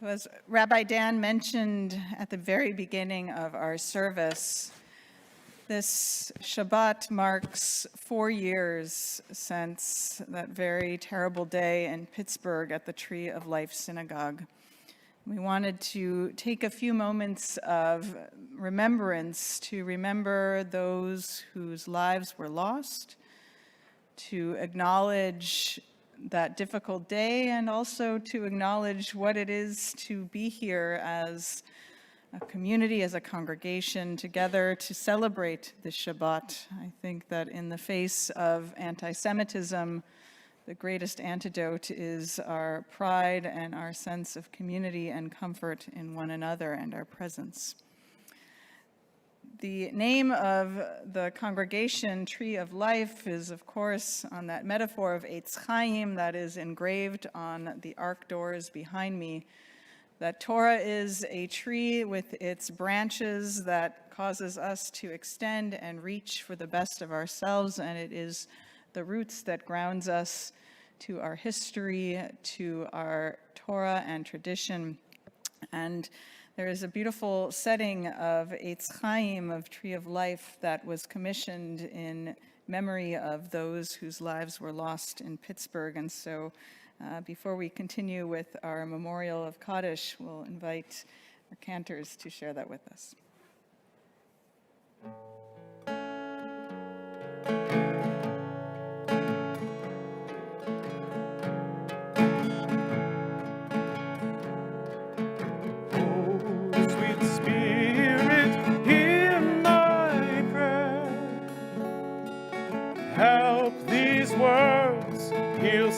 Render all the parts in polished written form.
As Rabbi Dan mentioned at the very beginning of our service, this Shabbat marks 4 years since that very terrible day in Pittsburgh at the Tree of Life Synagogue. We wanted to take a few moments of remembrance to remember those whose lives were lost, to acknowledge that difficult day, and also to acknowledge what it is to be here as a community, as a congregation, together to celebrate this Shabbat. I think that in the face of anti-Semitism, the greatest antidote is our pride and our sense of community and comfort in one another and our presence. The name of the congregation, Tree of Life, is of course on that metaphor of Eitz Chaim that is engraved on the ark doors behind me. That Torah is a tree with its branches that causes us to extend and reach for the best of ourselves, and it is the roots that grounds us to our history, to our Torah and tradition. And there is a beautiful setting of Eitz Chaim, of Tree of Life, that was commissioned in memory of those whose lives were lost in Pittsburgh. And so before we continue with our memorial of Kaddish, we'll invite our cantors to share that with us.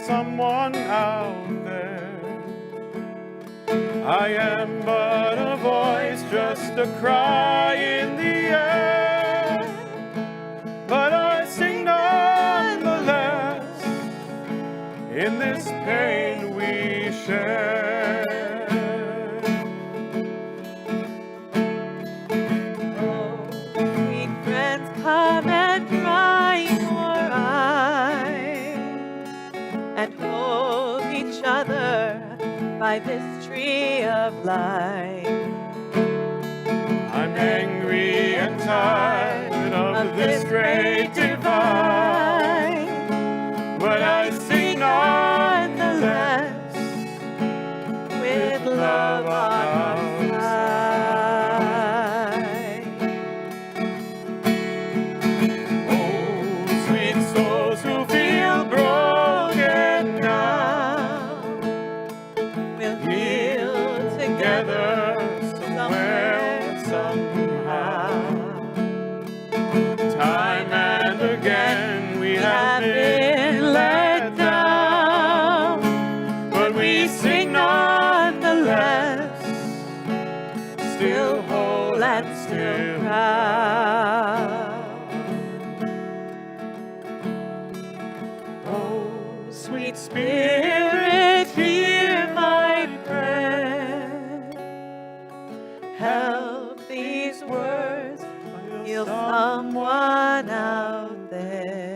Someone out there. I am but a voice, just a cry in the air, but I sing nonetheless in this pain we share. Oh, sweet friends, come and dry your eyes and hold each other by this tree of life. I'm angry and tired of this great divide, but I sing nonetheless with love on our side. Oh, sweet souls who feel broken now, We'll heal together somewhere, somehow. Time and again we have been let down, but we sing nonetheless, still whole and still proud. Oh, sweet Spirit, hear my prayer. Help these words heal someone out there.